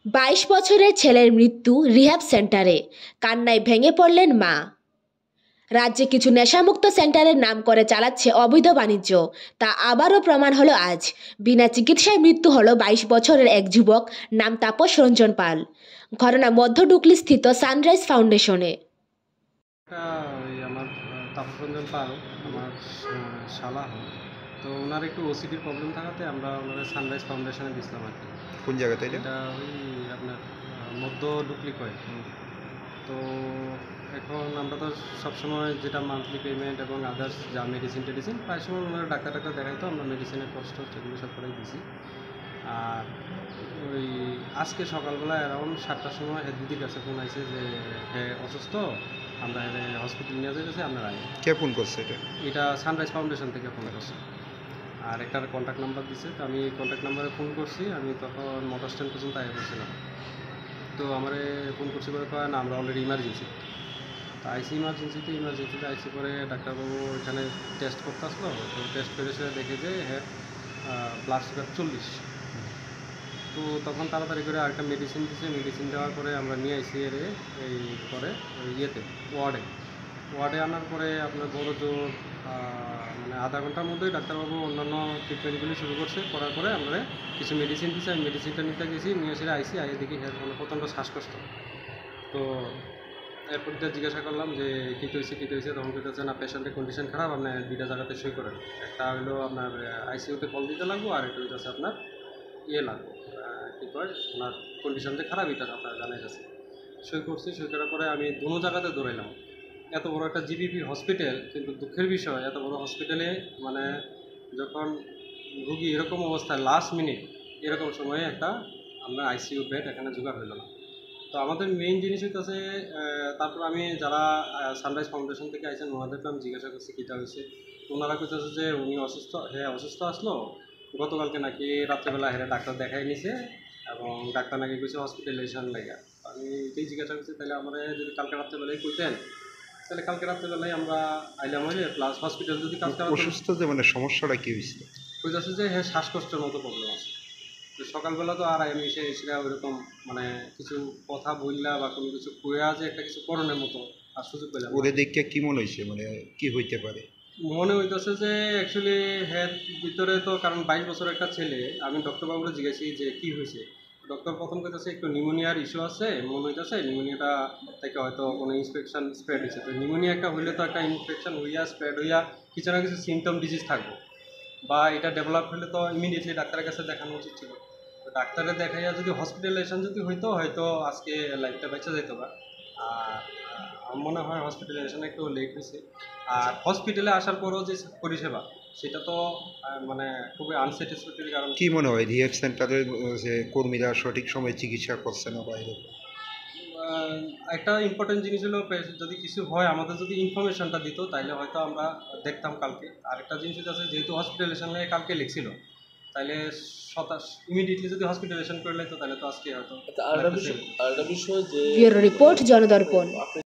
22 বছরের ছেলের মৃত্যু রিহ্যাব সেন্টারে, কান্নায় ভেঙে পড়লেন মা। রাজ্যে কিছু নেশামুক্ত সেন্টারের নাম করে চালাচ্ছে অবৈধ বাণিজ্য, তা আবারও প্রমাণ হলো আজ। বিনা চিকিৎসায় মৃত্যু হলো 22 বছরের এক যুবক, নাম তাপস রঞ্জন পাল। ঘটনা মধ্য ডুকলি স্থিত সানরাইজ ফাউন্ডেশনে। আমার তাপস রঞ্জন পাল আমার শালা হয়। তো ওনার একটু ওসিডির প্রবলেম থাকাতে আমরা ওনার সানরাইজ ফাউন্ডেশনে দিয়েছিলাম আর কি। কোন জায়গাতে এটা ওই আপনার মধ্য ডুকলি কয়। তো এখন আমরা তো সবসময় যেটা মান্থলি পেমেন্ট এবং আদার্স যা মেডিসিন প্রায় সময় ওনার ডাক্তার দেখাই, তো আমরা মেডিসিনের কষ্ট এগুলো সব করেই দিছি। আর ওই আজকে সকালবেলা অ্যারাউন্ড 7টার সময় দিদির কাছে ফোন আইছে যে হ্যাঁ অসুস্থ, আমরা হসপিটাল নিয়ে যেতেছি, আপনার আগে। কে ফোন করছে? এটা সানরাইজ ফাউন্ডেশন থেকে ফোন করছে, আর একটা কন্ট্যাক্ট নাম্বার দিছে। তো আমি কন্ট্যাক্ট নাম্বারে ফোন করছি। আমি তখন মোটর স্ট্যান্ড পর্যন্ত আগে করছিলাম। তো আমারে ফোন করছি বলে কয় না, আমরা অলরেডি ইমার্জেন্সি। তো ইমার্জেন্সিতে আইসি পরে ডাক্তারবাবু এখানে টেস্ট করতে আসলো। তো টেস্ট করে সে দেখে যে হ্যাঁ ব্লাড সুগার 40। তো তখন তাড়াতাড়ি করে আরেকটা মেডিসিন দিছে। মেডিসিন দেওয়ার পরে আমরা নিয়ে আইসি এই পরে ইয়েতে ওয়ার্ডে আনার পরে আপনার বড় জোর মানে আধা ঘন্টার মধ্যেই ডাক্তারবাবু অন্যান্য ট্রিটমেন্টগুলি শুরু করার পরে আমরা কিছু মেডিসিন দিচ্ছে। আমি মেডিসিনটা নিতে গেছি, নিয়ে এসে আইসি দেখি মানে প্রচণ্ড শ্বাসকষ্ট। তো এরপর জিজ্ঞাসা করলাম যে কী হয়েছে। তখন বলতেছে না, পেশেন্টের কন্ডিশন খারাপ, আপনার দুইটা জায়গাতে সই করেন। একটা হলো আপনার আইসিইউতে কল দিতে লাগবো, আর একটা হইতেছে আপনার লাগবে কী কয় ওনার কন্ডিশন যে খারাপ, এটা আপনার জানাই গেছে। সই করার পরে আমি দুনো জায়গাতে দৌড়াইলাম। এত বড় একটা জিবিপি হসপিটাল, কিন্তু দুঃখের বিষয় এত বড় হসপিটালে মানে যখন রুগী এরকম অবস্থায় লাস্ট মিনিট এরকম সময়ে একটা আমরা আইসিইউ বেড এখানে জোগাড় হইল না। তো আমাদের মেইন জিনিস হইতেছে, তারপর আমি যারা সানরাইজ ফাউন্ডেশন থেকে আইসেন ওনাদেরকে আমি জিজ্ঞাসা করছি কীটা হয়েছে। ওনারা কইতেছে যে উনি অসুস্থ আসলো গতকালকে, নাকি রাত্রেবেলা ডাক্তার দেখাই নিছে এবং ডাক্তার নাকি কইছে হসপিটালাইজেশন লেগা। আমি এটাই জিজ্ঞাসা করছি, তাহলে আমরা যদি কালকে রাত্রেবেলায় কইতেন তাহলে কালকে রাত্রেবেলায় আমরা আইলাম হইলে, প্লাস হসপিটাল যদি কালকে অসুস্থ যে মানে সমস্যাটা কী হয়েছিল? কইতেছে যে হ্যাঁ শ্বাসকষ্টের মতো প্রবলেম আছে। তো সকালবেলা তো আর আমি এসে ওইরকম মানে কিছু কথা বললা বা কোনো কিছু কইয়া যে একটা কিছু করণের মতো আর সুযোগ পেলাম। ওরে দেখে কি মনে হয়েছে, মানে কি হইতে পারে? মনে হইতেছে যে অ্যাকচুয়ালি হেড ভিতরে তো, কারণ 22 বছরের একটা ছেলে। আমি ডক্টরবাবুরে জিজ্ঞাসি যে কী হয়েছে। ডক্টর প্রথম কইতেছে একটু নিউমোনিয়ার ইস্যু আছে, মনে হইতেছে নিউমোনিয়াটা থেকে হয়তো কোনো ইনফেকশন স্প্রেড হয়েছে। তো নিউমোনিয়া একটা হইলে তো একটা ইনফেকশন হইয়া স্প্রেড হইয়া কিছু না কিছু সিমটম ডিজিজ থাকবে, বা এটা ডেভেলপ হলে তো ইমিডিয়েটলি ডাক্তারের কাছে দেখানো উচিত ছিল। তো ডাক্তারে দেখাইয়া যদি হসপিটালাইজেশন যদি হয়তো আজকে লাইফটা বেঁচে যেত না। আর আমার মনে হয় হসপিটালাইজেশন একটু লেট হয়েছে। আর হসপিটালে আসার পরও যে পরিষেবা, সেটা তো মানে খুবই আনস্যাটিসফ্যাক্টরি। কারণ কি মনে হয় রিহ্যাব সেন্টারের যে কর্মীরা সঠিক সময়ে চিকিৎসা করছে না বাইরে? একটা ইম্পর্টেন্ট জিনিস হলো, যদি কিছু হয় আমাদের যদি ইনফরমেশনটা দিত তাহলে হয়তো আমরা দেখতাম কালকে। আরেকটা জিনিস আছে, যেহেতু হসপিটালাইজেশন কালকে লিখছিল, তাহলে ইমিডিয়েটলি যদি হসপিটালাইজেশন করে লাইতো তাহলে তো আজকে হয়তো। Bureau report, জনদর্পণ।